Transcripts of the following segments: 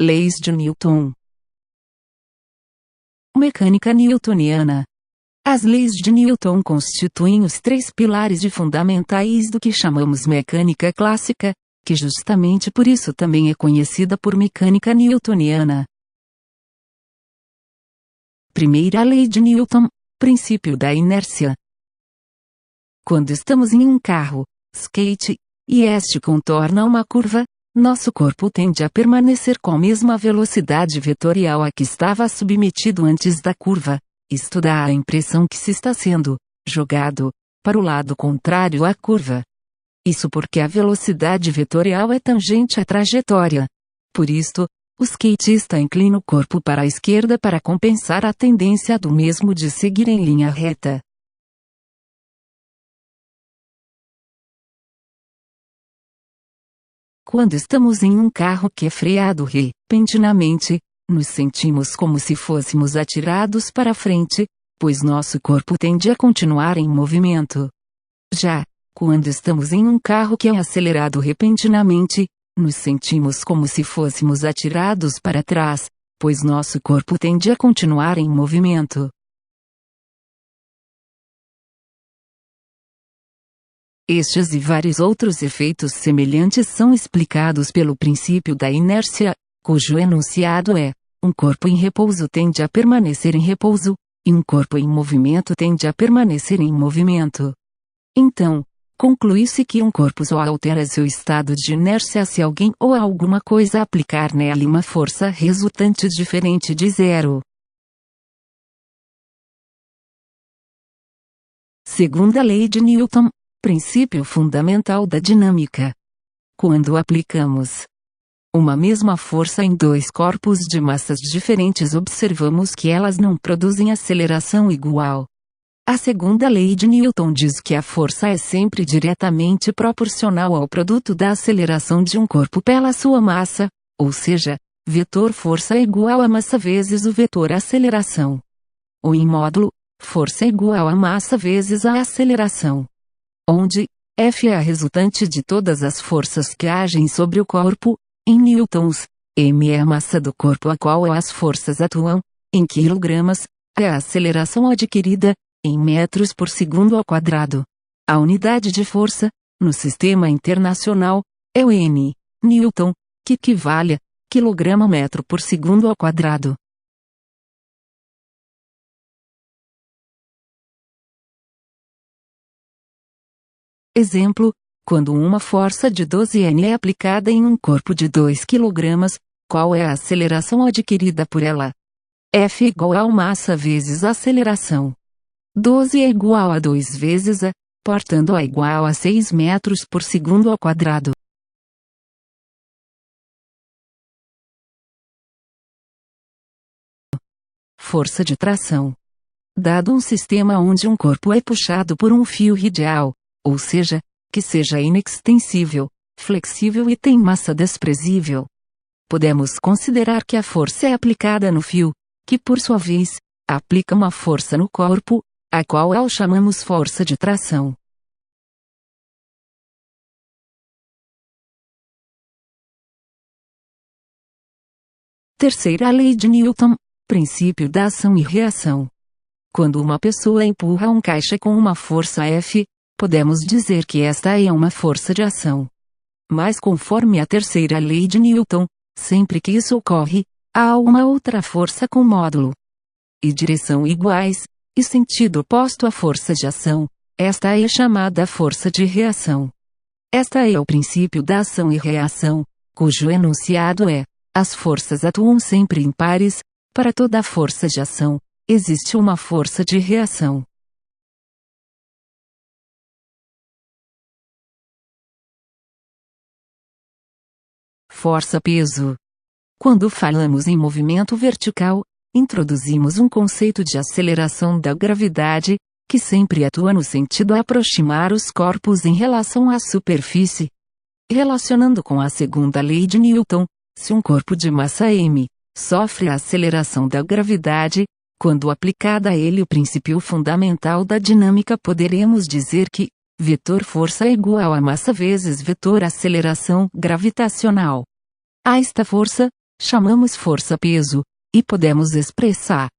Leis de Newton. Mecânica newtoniana. As leis de Newton constituem os três pilares fundamentais do que chamamos mecânica clássica, que justamente por isso também é conhecida por mecânica newtoniana. Primeira lei de Newton, princípio da inércia. Quando estamos em um carro, skate, e este contorna uma curva, nosso corpo tende a permanecer com a mesma velocidade vetorial a que estava submetido antes da curva. Isto dá a impressão que se está sendo jogado para o lado contrário à curva. Isso porque a velocidade vetorial é tangente à trajetória. Por isto, o skatista inclina o corpo para a esquerda para compensar a tendência do mesmo de seguir em linha reta. Quando estamos em um carro que é freado repentinamente, nos sentimos como se fôssemos atirados para frente, pois nosso corpo tende a continuar em movimento. Já, quando estamos em um carro que é acelerado repentinamente, nos sentimos como se fôssemos atirados para trás, pois nosso corpo tende a continuar em movimento. Estes e vários outros efeitos semelhantes são explicados pelo princípio da inércia, cujo enunciado é: um corpo em repouso tende a permanecer em repouso, e um corpo em movimento tende a permanecer em movimento. Então, conclui-se que um corpo só altera seu estado de inércia se alguém ou alguma coisa aplicar nele uma força resultante diferente de zero. Segunda lei de Newton, princípio fundamental da dinâmica. Quando aplicamos uma mesma força em dois corpos de massas diferentes, observamos que elas não produzem aceleração igual. A segunda lei de Newton diz que a força é sempre diretamente proporcional ao produto da aceleração de um corpo pela sua massa, ou seja, vetor força é igual a massa vezes o vetor aceleração. Ou em módulo, força é igual a massa vezes a aceleração, onde F é a resultante de todas as forças que agem sobre o corpo, em newtons, m é a massa do corpo a qual as forças atuam, em quilogramas, é a aceleração adquirida, em metros por segundo ao quadrado. A unidade de força, no sistema internacional, é o N, Newton, que equivale a quilograma-metro por segundo ao quadrado. Exemplo: quando uma força de 12 N é aplicada em um corpo de 2 kg, qual é a aceleração adquirida por ela? F igual a massa vezes a aceleração. 12 é igual a 2 vezes a, portanto é igual a 6 metros por segundo ao quadrado. Força de tração. Dado um sistema onde um corpo é puxado por um fio radial, ou seja, que seja inextensível, flexível e tem massa desprezível, podemos considerar que a força é aplicada no fio, que por sua vez, aplica uma força no corpo, a qual chamamos força de tração. Terceira lei de Newton, princípio da ação e reação. Quando uma pessoa empurra um caixa com uma força F, podemos dizer que esta é uma força de ação. Mas conforme a terceira lei de Newton, sempre que isso ocorre, há uma outra força com módulo e direção iguais, e sentido oposto à força de ação. Esta é chamada força de reação. Esta é o princípio da ação e reação, cujo enunciado é: as forças atuam sempre em pares, para toda força de ação, existe uma força de reação. Força-peso. Quando falamos em movimento vertical, introduzimos um conceito de aceleração da gravidade, que sempre atua no sentido a aproximar os corpos em relação à superfície. Relacionando com a segunda lei de Newton, se um corpo de massa m sofre a aceleração da gravidade, quando aplicada a ele o princípio fundamental da dinâmica, poderemos dizer que vetor força é igual a massa vezes vetor aceleração gravitacional. A esta força, chamamos força-peso, e podemos expressá-la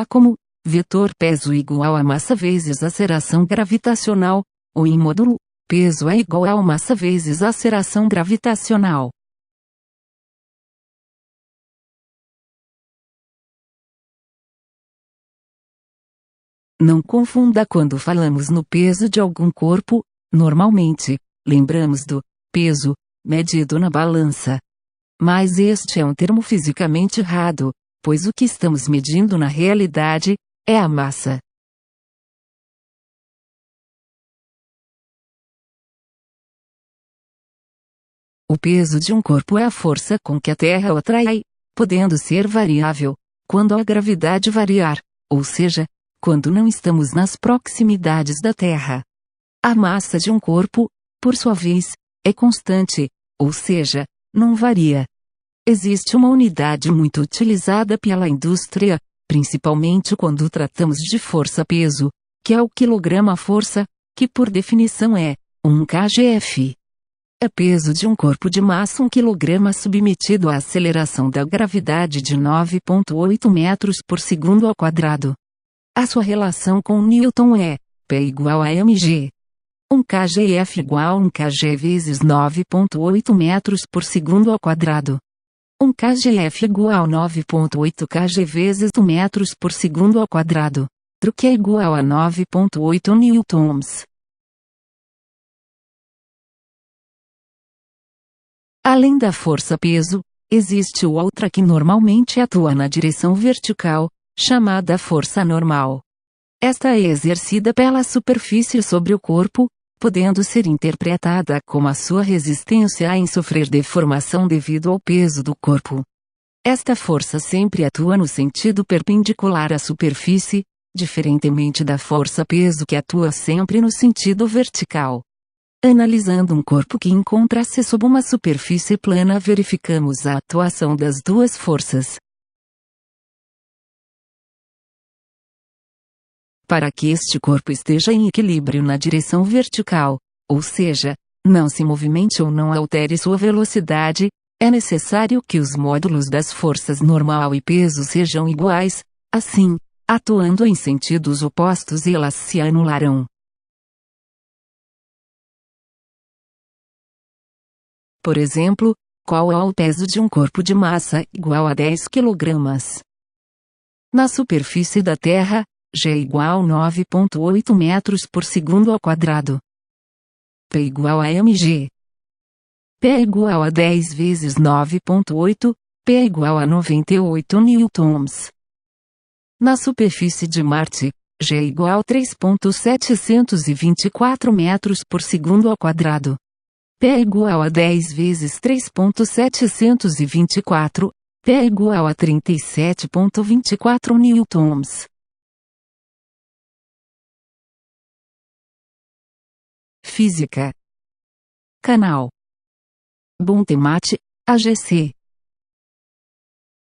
como vetor peso igual a massa vezes aceleração gravitacional, ou em módulo, peso é igual a massa vezes aceleração gravitacional. Não confunda quando falamos no peso de algum corpo, normalmente, lembramos do peso medido na balança. Mas este é um termo fisicamente errado, pois o que estamos medindo na realidade é a massa. O peso de um corpo é a força com que a Terra o atrai, podendo ser variável quando a gravidade variar, ou seja, quando não estamos nas proximidades da Terra. A massa de um corpo, por sua vez, é constante, ou seja, não varia. Existe uma unidade muito utilizada pela indústria, principalmente quando tratamos de força-peso, que é o quilograma-força, que por definição é 1 kgf. É peso de um corpo de massa 1 kg submetido à aceleração da gravidade de 9,8 metros por segundo ao quadrado. A sua relação com Newton é P igual a mg. 1 kgf igual a 1 kg vezes 9,8 metros por segundo ao quadrado. 1 kgf igual a 9,8 kg vezes 1 metros por segundo ao quadrado, que é igual a 9,8 newtons. Além da força-peso, existe outra que normalmente atua na direção vertical, chamada força normal. Esta é exercida pela superfície sobre o corpo, podendo ser interpretada como a sua resistência em sofrer deformação devido ao peso do corpo. Esta força sempre atua no sentido perpendicular à superfície, diferentemente da força-peso que atua sempre no sentido vertical. Analisando um corpo que encontra-se sob uma superfície plana, verificamos a atuação das duas forças. Para que este corpo esteja em equilíbrio na direção vertical, ou seja, não se movimente ou não altere sua velocidade, é necessário que os módulos das forças normal e peso sejam iguais, assim, atuando em sentidos opostos elas se anularão. Por exemplo, qual é o peso de um corpo de massa igual a 10 kg? Na superfície da Terra, G igual a 9,8 metros por segundo ao quadrado. P igual a mg. P é igual a 10 vezes 9,8, P é igual a 98 newtons. Na superfície de Marte, G é igual a 3,724 metros por segundo ao quadrado. P é igual a 10 vezes 3,724, P é igual a 37,24 newtons. Física. Canal Bom Temate, AGC.